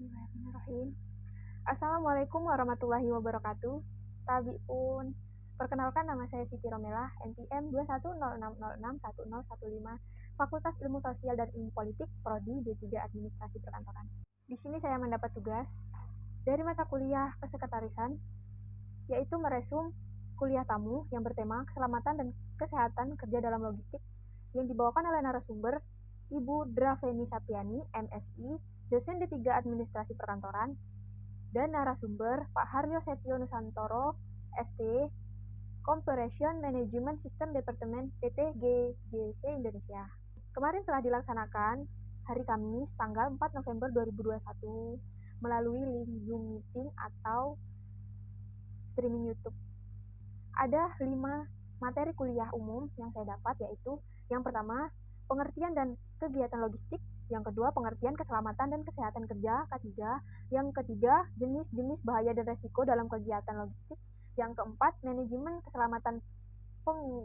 Bismillahirrahmanirrahim. Assalamualaikum warahmatullahi wabarakatuh. Tabi pun. Perkenalkan, nama saya Siti Romelah, NPM 21060611015, Fakultas Ilmu Sosial dan Ilmu Politik, Prodi D3 Administrasi Perkantoran. Di sini saya mendapat tugas dari mata kuliah kesekretarisan, yaitu meresum kuliah tamu yang bertema keselamatan dan kesehatan kerja dalam logistik, yang dibawakan oleh narasumber Ibu Draveni Saptiani, MSI, dosen D3 Administrasi Perkantoran, dan narasumber Pak Haryo Setio Nusantoro, ST, Corporation Management System Departemen PT GJC Indonesia. Kemarin telah dilaksanakan hari Kamis tanggal 4 November 2021 melalui link Zoom meeting atau streaming YouTube. Ada 5 materi kuliah umum yang saya dapat, yaitu yang pertama, pengertian dan kegiatan logistik, yang kedua, pengertian keselamatan dan kesehatan kerja, ketiga, yang ketiga, jenis-jenis bahaya dan resiko dalam kegiatan logistik, yang keempat, manajemen keselamatan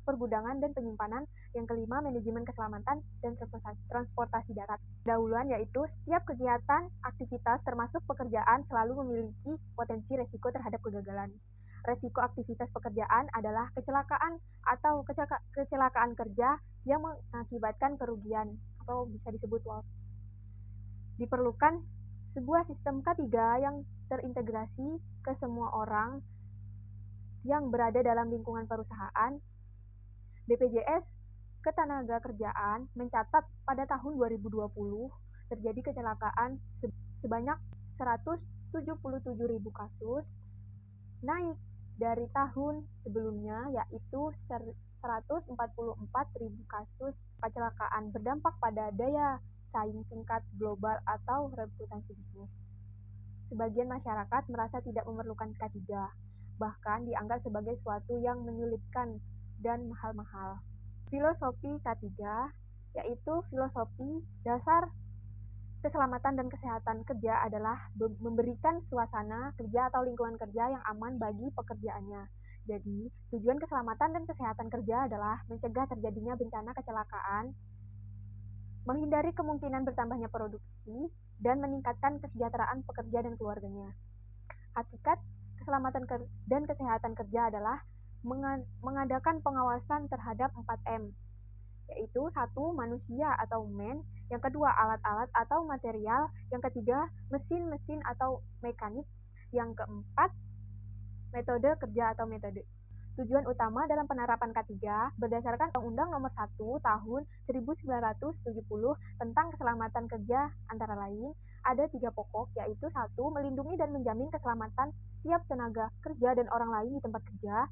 pergudangan dan penyimpanan, yang kelima, manajemen keselamatan dan transportasi darat. Dahuluan yaitu setiap kegiatan, aktivitas termasuk pekerjaan selalu memiliki potensi resiko terhadap kegagalan. Resiko aktivitas pekerjaan adalah kecelakaan atau kecelakaan kerja yang mengakibatkan kerugian atau bisa disebut loss. Diperlukan sebuah sistem K3 yang terintegrasi ke semua orang yang berada dalam lingkungan perusahaan. BPJS Ketenagakerjaan mencatat pada tahun 2020 terjadi kecelakaan sebanyak 177.000 kasus, naik dari tahun sebelumnya yaitu 144.000 kasus. Kecelakaan berdampak pada daya saing tingkat global atau reputasi bisnis. Sebagian masyarakat merasa tidak memerlukan K3, bahkan dianggap sebagai suatu yang menyulitkan dan mahal-mahal. Filosofi K3 yaitu filosofi dasar keselamatan dan kesehatan kerja adalah memberikan suasana kerja atau lingkungan kerja yang aman bagi pekerjaannya. Jadi, tujuan keselamatan dan kesehatan kerja adalah mencegah terjadinya bencana kecelakaan, menghindari kemungkinan bertambahnya produksi, dan meningkatkan kesejahteraan pekerja dan keluarganya. Hakikat keselamatan dan kesehatan kerja adalah mengadakan pengawasan terhadap 4M, yaitu 1. Manusia atau man, yang kedua alat-alat atau material, yang ketiga mesin-mesin atau mekanik, yang keempat metode kerja atau metode. Tujuan utama dalam penerapan K3 berdasarkan Undang-Undang Nomor 1 Tahun 1970 tentang keselamatan kerja antara lain ada 3 pokok, yaitu 1. Melindungi dan menjamin keselamatan setiap tenaga kerja dan orang lain di tempat kerja.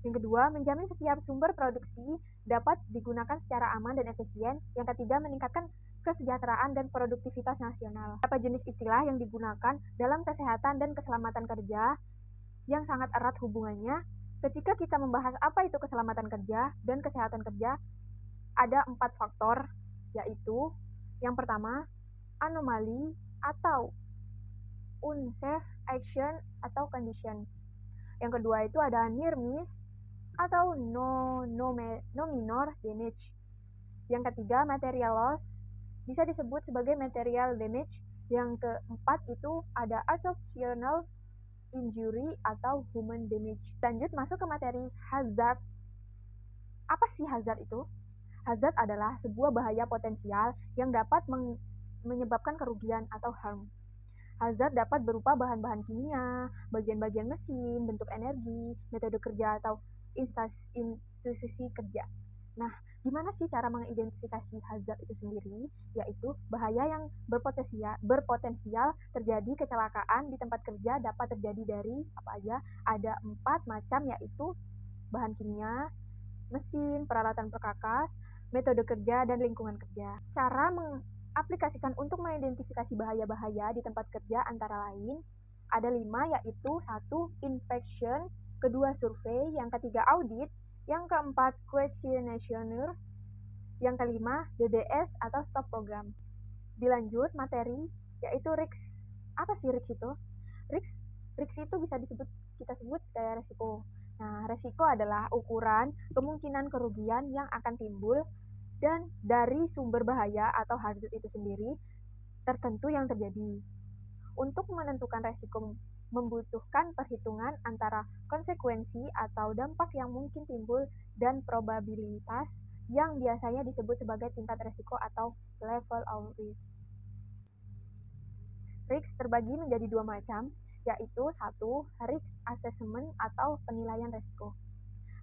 Yang kedua, menjamin setiap sumber produksi dapat digunakan secara aman dan efisien. Yang ketiga, meningkatkan kesejahteraan dan produktivitas nasional. Beberapa jenis istilah yang digunakan dalam kesehatan dan keselamatan kerja yang sangat erat hubungannya. Ketika kita membahas apa itu keselamatan kerja dan kesehatan kerja, ada 4 faktor, yaitu yang pertama, anomali atau unsafe action atau condition. Yang kedua itu ada near miss atau no minor damage. Yang ketiga, material loss, bisa disebut sebagai material damage. Yang keempat itu ada occupational injury atau human damage. Lanjut masuk ke materi hazard. Apa sih hazard itu? Hazard adalah sebuah bahaya potensial yang dapat menyebabkan kerugian atau harm. Hazard dapat berupa bahan-bahan kimia, bagian-bagian mesin, bentuk energi, metode kerja atau institusi kerja. Nah, gimana sih cara mengidentifikasi hazard itu sendiri? Yaitu bahaya yang berpotensial terjadi kecelakaan di tempat kerja dapat terjadi dari apa aja? Ada 4 macam, yaitu bahan kimia, mesin, peralatan perkakas, metode kerja, dan lingkungan kerja. Cara mengaplikasikan untuk mengidentifikasi bahaya-bahaya di tempat kerja antara lain ada 5, yaitu 1. Inspection, kedua survei, yang ketiga audit, yang keempat questionnaire, yang kelima BBS atau stop program. Dilanjut materi yaitu risk. Apa sih risk itu? Risk itu bisa kita sebut kayak resiko. Nah, resiko adalah ukuran kemungkinan kerugian yang akan timbul dan dari sumber bahaya atau hazard itu sendiri tertentu yang terjadi. Untuk menentukan resiko membutuhkan perhitungan antara konsekuensi atau dampak yang mungkin timbul dan probabilitas yang biasanya disebut sebagai tingkat resiko atau level of risk. Risk terbagi menjadi dua macam, yaitu satu, risk assessment atau penilaian resiko.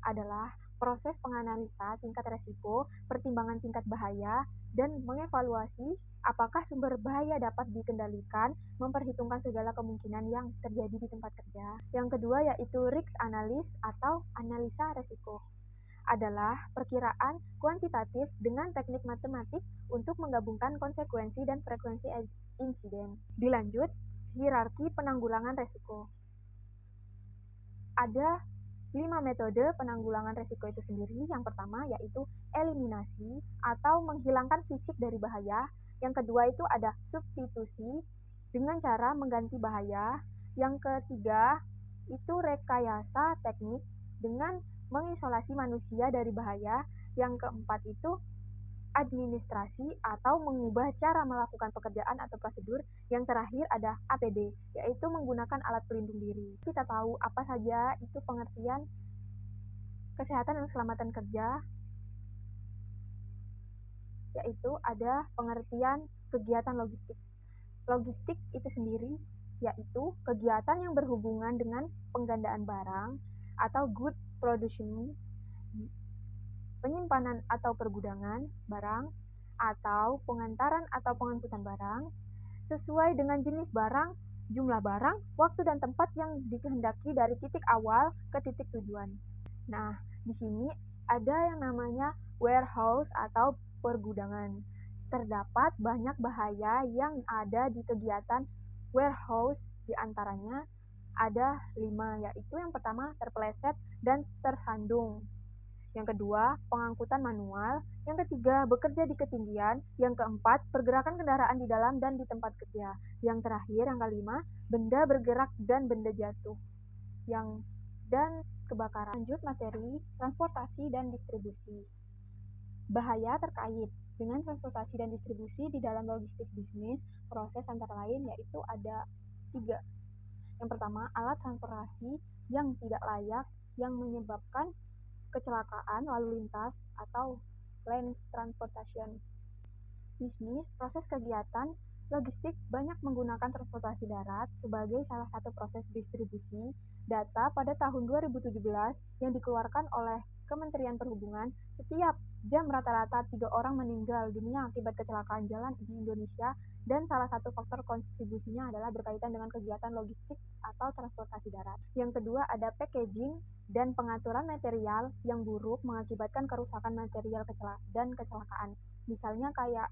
Adalah proses penganalisa tingkat resiko, pertimbangan tingkat bahaya, dan mengevaluasi apakah sumber bahaya dapat dikendalikan, memperhitungkan segala kemungkinan yang terjadi di tempat kerja. Yang kedua yaitu risk analysis atau analisa resiko. Adalah perkiraan kuantitatif dengan teknik matematik untuk menggabungkan konsekuensi dan frekuensi insiden. Dilanjut, hierarki penanggulangan resiko. Ada 5 metode penanggulangan risiko itu sendiri. Yang pertama yaitu eliminasi atau menghilangkan fisik dari bahaya. Yang kedua itu ada substitusi dengan cara mengganti bahaya. Yang ketiga itu rekayasa teknik dengan mengisolasi manusia dari bahaya. Yang keempat itu administrasi atau mengubah cara melakukan pekerjaan atau prosedur. Yang terakhir ada APD, yaitu menggunakan alat pelindung diri. Kita tahu apa saja itu pengertian kesehatan dan keselamatan kerja, yaitu ada pengertian kegiatan logistik. Logistik itu sendiri yaitu kegiatan yang berhubungan dengan penggandaan barang atau good production, penyimpanan atau pergudangan barang, atau pengantaran atau pengangkutan barang, sesuai dengan jenis barang, jumlah barang, waktu dan tempat yang dikehendaki dari titik awal ke titik tujuan. Nah, di sini ada yang namanya warehouse atau pergudangan. Terdapat banyak bahaya yang ada di kegiatan warehouse, diantaranya ada 5, yaitu yang pertama terpeleset dan tersandung. Yang kedua, pengangkutan manual. Yang ketiga, bekerja di ketinggian. Yang keempat, pergerakan kendaraan di dalam dan di tempat kerja. Yang terakhir, yang kelima, benda bergerak dan benda jatuh. Dan kebakaran. Lanjut materi, transportasi dan distribusi. Bahaya terkait dengan transportasi dan distribusi di dalam logistik bisnis, proses antara lain yaitu ada 3. Yang pertama, alat transportasi yang tidak layak yang menyebabkan kecelakaan lalu lintas atau land transportation. Bisnis, proses kegiatan logistik banyak menggunakan transportasi darat sebagai salah satu proses distribusi. Data pada tahun 2017 yang dikeluarkan oleh Kementerian Perhubungan, setiap jam rata-rata 3 orang meninggal dunia akibat kecelakaan jalan di Indonesia, dan salah satu faktor kontribusinya adalah berkaitan dengan kegiatan logistik atau transportasi darat. Yang kedua ada packaging dan pengaturan material yang buruk mengakibatkan kerusakan material dan kecelakaan. Misalnya kayak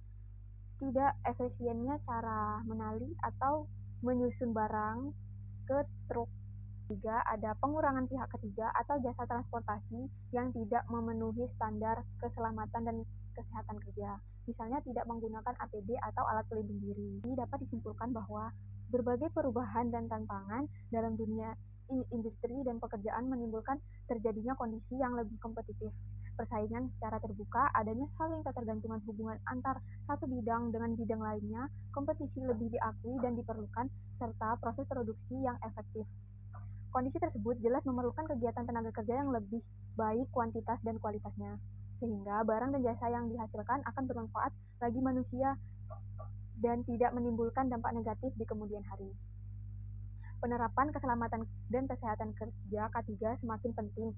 tidak efisiennya cara menali atau menyusun barang ke truk. Ketiga, ada pengurangan pihak ketiga atau jasa transportasi yang tidak memenuhi standar keselamatan dan kesehatan kerja. Misalnya tidak menggunakan APD atau alat pelindung diri. Ini dapat disimpulkan bahwa berbagai perubahan dan tantangan dalam dunia industri dan pekerjaan menimbulkan terjadinya kondisi yang lebih kompetitif, persaingan secara terbuka, adanya saling ketergantungan hubungan antar satu bidang dengan bidang lainnya, kompetisi lebih diakui dan diperlukan, serta proses produksi yang efektif. Kondisi tersebut jelas memerlukan kegiatan tenaga kerja yang lebih baik kuantitas dan kualitasnya, sehingga barang dan jasa yang dihasilkan akan bermanfaat bagi manusia dan tidak menimbulkan dampak negatif di kemudian hari. Penerapan keselamatan dan kesehatan kerja K3 semakin penting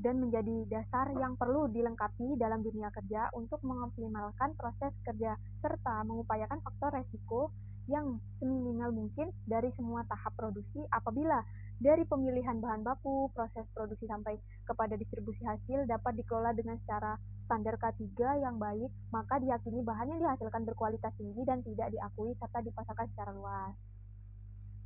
dan menjadi dasar yang perlu dilengkapi dalam dunia kerja untuk mengoptimalkan proses kerja serta mengupayakan faktor resiko yang seminimal mungkin dari semua tahap produksi. Apabila dari pemilihan bahan baku, proses produksi sampai kepada distribusi hasil dapat dikelola dengan secara standar K3 yang baik, maka diyakini bahan yang dihasilkan berkualitas tinggi dan tidak diakui serta dipasarkan secara luas.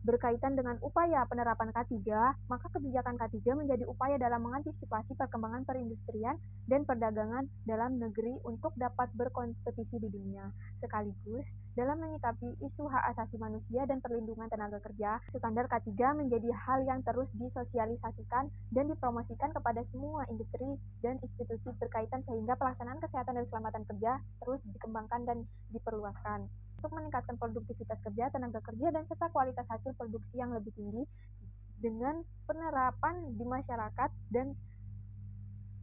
Berkaitan dengan upaya penerapan K3, maka kebijakan K3 menjadi upaya dalam mengantisipasi perkembangan perindustrian dan perdagangan dalam negeri untuk dapat berkompetisi di dunia. Sekaligus, dalam menyikapi isu hak asasi manusia dan perlindungan tenaga kerja, standar K3 menjadi hal yang terus disosialisasikan dan dipromosikan kepada semua industri dan institusi berkaitan sehingga pelaksanaan kesehatan dan keselamatan kerja terus dikembangkan dan diperluaskan. untuk meningkatkan produktivitas kerja, tenaga kerja, dan serta kualitas hasil produksi yang lebih tinggi dengan penerapan di masyarakat dan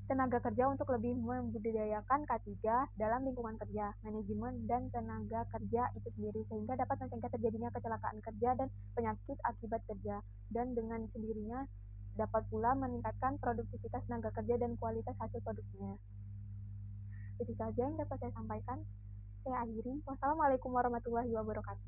tenaga kerja untuk lebih membudidayakan K3 dalam lingkungan kerja, manajemen, dan tenaga kerja itu sendiri, sehingga dapat mencegah terjadinya kecelakaan kerja dan penyakit akibat kerja, dan dengan sendirinya dapat pula meningkatkan produktivitas tenaga kerja dan kualitas hasil produksinya. Itu saja yang dapat saya sampaikan. Saya akhiri. Wassalamualaikum warahmatullahi wabarakatuh.